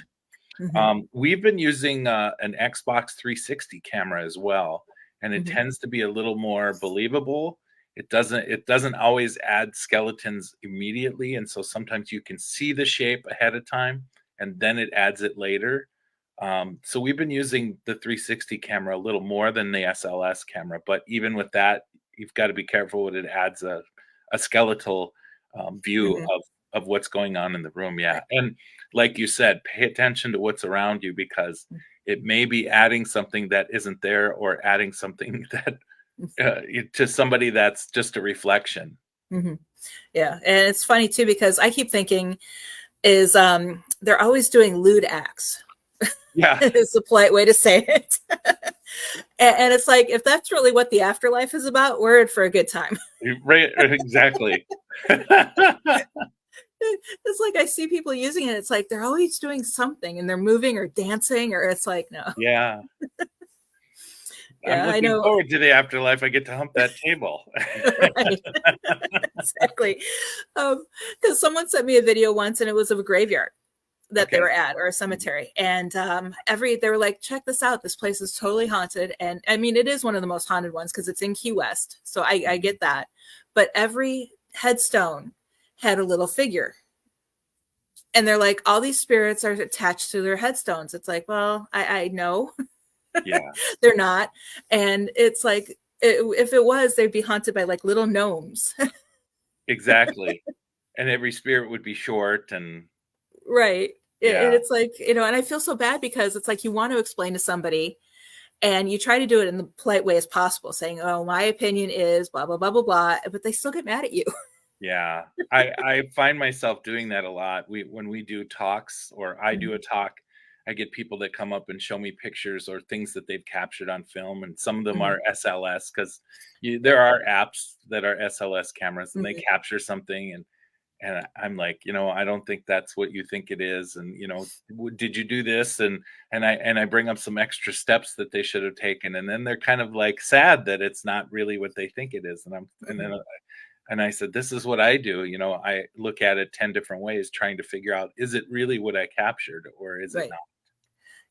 Mm-hmm. We've been using an Xbox 360 camera as well, and it Mm-hmm. tends to be a little more believable. It doesn't always add skeletons immediately, and so sometimes you can see the shape ahead of time, and then it adds it later. So we've been using the 360 camera a little more than the SLS camera, but even with that, you've got to be careful when it adds a skeletal view Mm-hmm. of what's going on in the room. Yeah, Right. and like you said, pay attention to what's around you, because it may be adding something that isn't there, or adding something that to somebody that's just a reflection. Mm-hmm. Yeah, and it's funny too, because I keep thinking is they're always doing lewd acts. Yeah, Is a polite way to say it. And it's like, if that's really what the afterlife is about, we're in for a good time. right, exactly. It's like I see people using it. It's like they're always doing something, and they're moving or dancing, or it's like, no. Yeah, I'm Yeah, I looking know. forward to the afterlife. I get to hump that table. Right. Exactly. Because someone sent me a video once, and it was of a graveyard that they Okay. were at, or a cemetery. And they were like, check this out. This place is totally haunted. And I mean, it is one of the most haunted ones because it's in Key West. So I Mhm. get that. But every headstone had a little figure. And they're like, all these spirits are attached to their headstones. It's like, well, I know Yeah, they're not. And it's like, if it was, they'd be haunted by like little gnomes. exactly. And every spirit would be short, and Right. And yeah, it's like, and I feel so bad, because it's like you want to explain to somebody, and you try to do it in the polite way as possible, saying, "Oh, my opinion is blah blah blah blah blah," but they still get mad at you. yeah. I find myself doing that a lot. When we do talks, or I do a talk, I get people that come up and show me pictures or things that they've captured on film, and some of them Mhm. are SLS, because there are apps that are SLS cameras, and they Mhm. capture something, And I'm like, I don't think that's what you think it is. And, did you do this? And I bring up some extra steps that they should have taken. And then they're kind of like sad that it's not really what they think it is. Mhm. And I said, this is what I do. I look at it 10 different ways, trying to figure out, is it really what I captured or is it Right. not?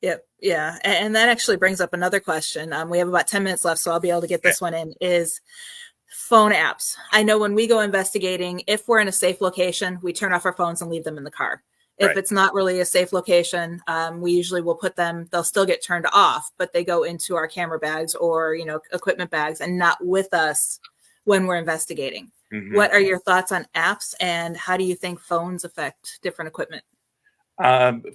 Yep. Yeah. And that actually brings up another question. We have about 10 minutes left, so I'll be able to get Okay. this one in. Is phone apps. I know when we go investigating, if we're in a safe location, we turn off our phones and leave them in the car. If Right. it's not really a safe location, we usually will put them, they'll still get turned off, but they go into our camera bags or, equipment bags and not with us when we're investigating. hmm What are your thoughts on apps and how do you think phones affect different equipment?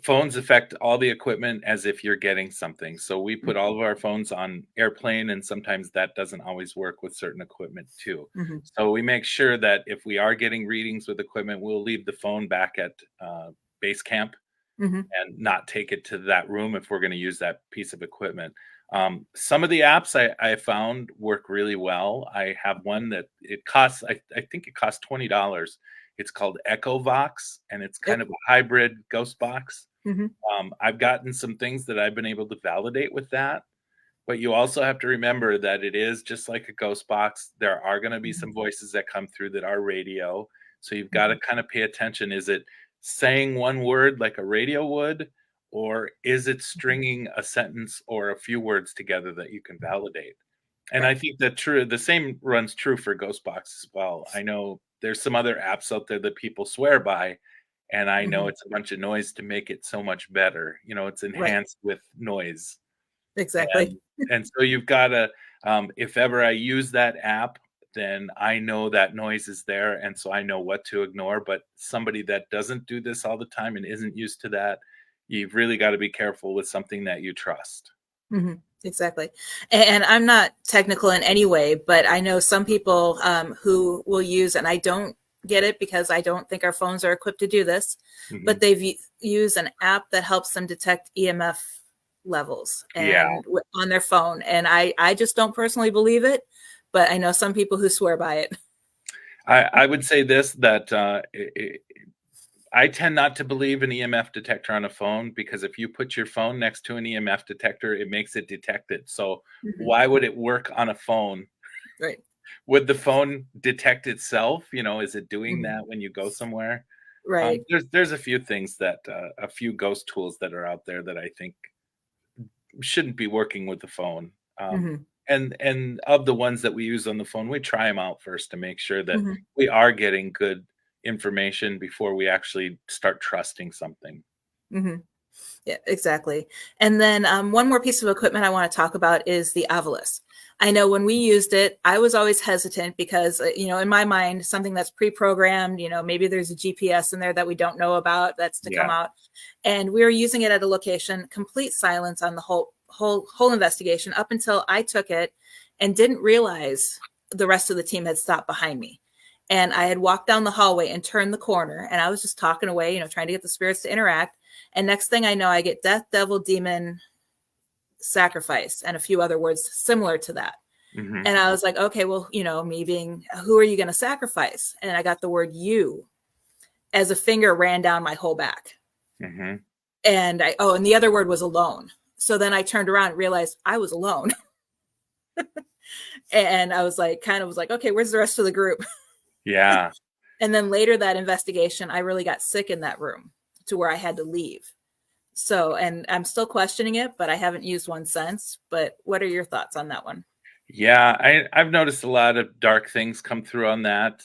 Phones affect all the equipment as if you're getting something. So we put all of our phones on airplane, and sometimes that doesn't always work with certain equipment too. Mm-hmm. So we make sure that if we are getting readings with equipment, we'll leave the phone back at base camp Mm-hmm. and not take it to that room if we're going to use that piece of equipment. Some of the apps I found work really well. I have one that it costs, I think it costs $20. It's called Echo Vox, and it's kind Yep. of a hybrid ghost box. Mm-hmm. I've gotten some things that I've been able to validate with that, but you also have to remember that it is just like a ghost box. There are going to be some voices that come through that are radio. So you've got Mm-hmm. to kind of pay attention. Is it saying one word like a radio would, or is it stringing a sentence or a few words together that you can validate? And I Right. think that the same runs true for Ghostbox as well. I know there's some other apps out there that people swear by, and I know Mm-hmm. it's a bunch of noise to make it so much better. It's Right. enhanced with noise. Exactly. And so you've gotta, if ever I use that app, then I know that noise is there, and so I know what to ignore, but somebody that doesn't do this all the time and isn't used to that, you've really gotta be careful with something that you trust. Hmm. Exactly. And I'm not technical in any way, but I know some people who will use, and I don't get it because I don't think our phones are equipped to do this, Mhm. but they've used an app that helps them detect EMF levels Yeah. and on their phone. And I just don't personally believe it, but I know some people who swear by it. I would say this, that, I tend not to believe an EMF detector on a phone because if you put your phone next to an EMF detector, it makes it detect it. So Mhm. why would it work on a phone? Right. Would the phone detect itself? Is it doing Mhm. that when you go somewhere? Right. There's a few things that a few ghost tools that are out there that I think shouldn't be working with the phone. Hmm. And of the ones that we use on the phone, we try them out first to make sure that Hmm. we are getting good information before we actually start trusting something. Hmm. Yeah, exactly. And then one more piece of equipment I want to talk about is the Ovilus. I know when we used it, I was always hesitant because, in my mind, something that's pre-programmed, maybe there's a GPS in there that we don't know about that's to come Yeah. out. And we were using it at a location, complete silence on the whole investigation up until I took it and didn't realize the rest of the team had stopped behind me. And I had walked down the hallway and turned the corner and I was just talking away, trying to get the spirits to interact. And next thing I know, I get death, devil, demon, sacrifice, and a few other words similar to that. hmm And I was like, okay, well, me being, who are you going to sacrifice? And I got the word you as a finger ran down my whole back. hmm And the other word was alone. So then I turned around and realized I was alone. And I was like, okay, where's the rest of the group? Yeah. And then later that investigation, I really got sick in that room to where I had to leave. So, and I'm still questioning it, but I haven't used one since. But what are your thoughts on that one? Yeah, I've noticed a lot of dark things come through on that.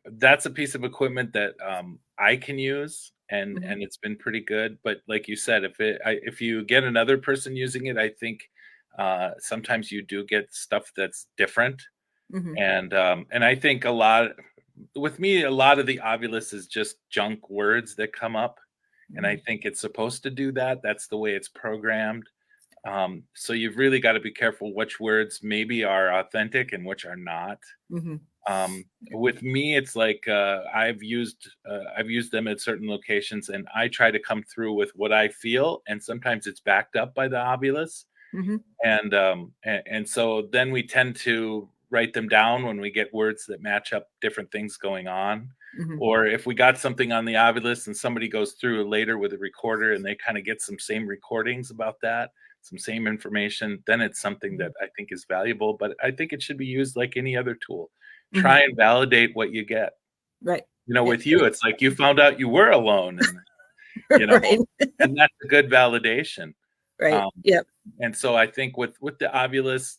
That's a piece of equipment that I can use, and Mm-hmm. and it's been pretty good. But like you said, if you get another person using it, I think sometimes you do get stuff that's different. Mm-hmm. And I think a lot with me, a lot of the Ovilus is just junk words that come up, and I think it's supposed to do that. That's the way it's programmed. So you've really got to be careful which words maybe are authentic and which are not. Mm-hmm. With me, it's like I've used them at certain locations, and I try to come through with what I feel, and sometimes it's backed up by the Ovilus, Mm-hmm. and so then we tend to write them down when we get words that match up different things going on. Hmm. Or if we got something on the Ovilus and somebody goes through later with a recorder and they kind of get some same recordings about that, some same information, then it's something that I think is valuable. But I think it should be used like any other tool. Hmm. Try and validate what you get. Right. You know, Yeah. with you, it's like you found out you were alone, and you know, Right. and that's a good validation. Right. Um, Yep. and so I think with the Ovilus,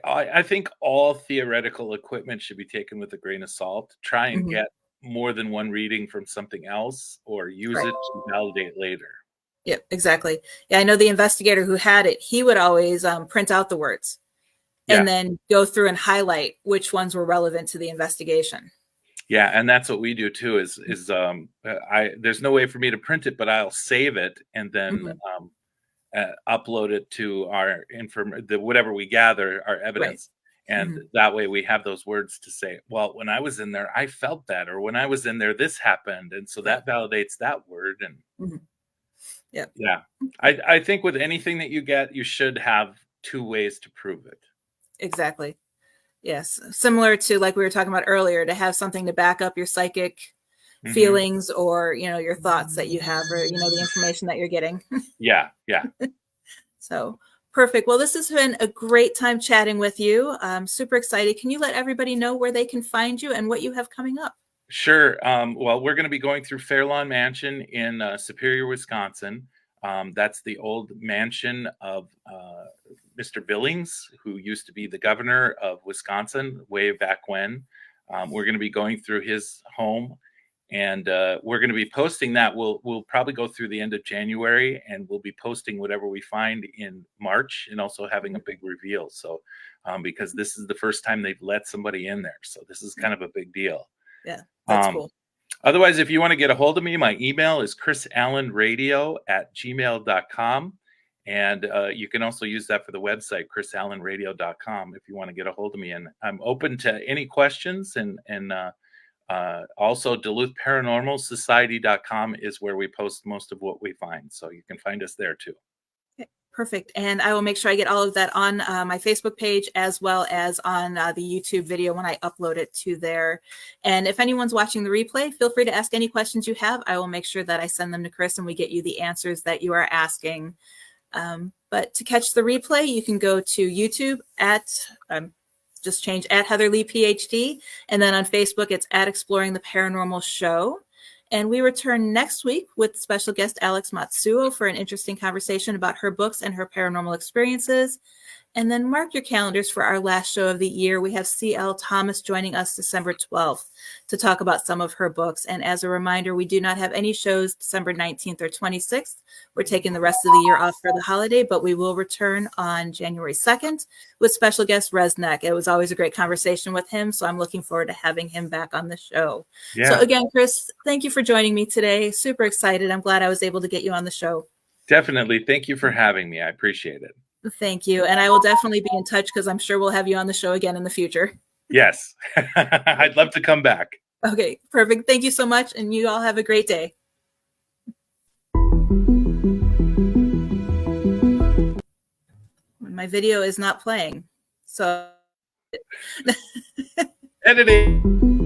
I think all theoretical equipment should be taken with a grain of salt. Try and Hmm. get more than one reading from something else, or use Right. it to validate later. Yep. Exactly. Yeah. I know the investigator who had it, he would always print out the words Yeah, and then go through and highlight which ones were relevant to the investigation. yeah, and that's what we do too. I there's no way for me to print it, but I'll save it and then Hmm. upload it to our whatever we gather, our Right. evidence, and Hmm. that way we have those words to say, well, when I was in there I felt that, or when I was in there this happened, and so Right. that validates that word. And Hmm. Yep. yeah, I think with anything that you get, you should have two ways to prove it. Exactly. Yes. Similar to like we were talking about earlier, to have something to back up your psychic Hmm. feelings or, your thoughts that you have, or, the information that you're getting. Yeah, yeah. So perfect. Well, this has been a great time chatting with you. I'm super excited. Can you let everybody know where they can find you and what you have coming up? Sure. Well, we're going to be going through Fairlawn Mansion in Superior, Wisconsin. That's the old mansion of Mr. Billings, who used to be the governor of Wisconsin way back when. We're going to be going through his home, and we're going to be posting that. We'll probably go through the end of January, and we'll be posting whatever we find in March, and also having a big reveal. So, because this is the first time they've let somebody in there, so this is kind of a big deal. Yeah, that's Um, cool. Otherwise, if you want to get a hold of me, my email is chrisallenradio@gmail.com. And you can also use that for the website, chrisallenradio.com, if you want to get a hold of me. And I'm open to any questions. And also, DuluthParanormalSociety.com is where we post most of what we find. So you can find us there too. Okay, perfect. And I will make sure I get all of that on my Facebook page as well as on the YouTube video when I upload it to there. And if anyone's watching the replay, feel free to ask any questions you have. I will make sure that I send them to Chris and we get you the answers that you are asking. But to catch the replay, you can go to YouTube at just change at Heather Lee PhD. And then on Facebook, it's at Exploring the Paranormal Show. And we return next week with special guest Alex Matsuo for an interesting conversation about her books and her paranormal experiences. And then mark your calendars for our last show of the year. We have C.L. Thomas joining us December 12th to talk about some of her books. And as a reminder, we do not have any shows December 19th or 26th. We're taking the rest of the year off for the holiday, but we will return on January 2nd with special guest Resnick. It was always a great conversation with him, so I'm looking forward to having him back on the show. So Yeah, again, Chris, thank you for joining me today. Super excited. I'm glad I was able to get you on the show. definitely. Thank you for having me. I appreciate it. Thank you. And I will definitely be in touch because I'm sure we'll have you on the show again in the future. Yes, I'd love to come back. Okay, perfect. Thank you so much. And you all have a great day. My video is not playing. So Editing.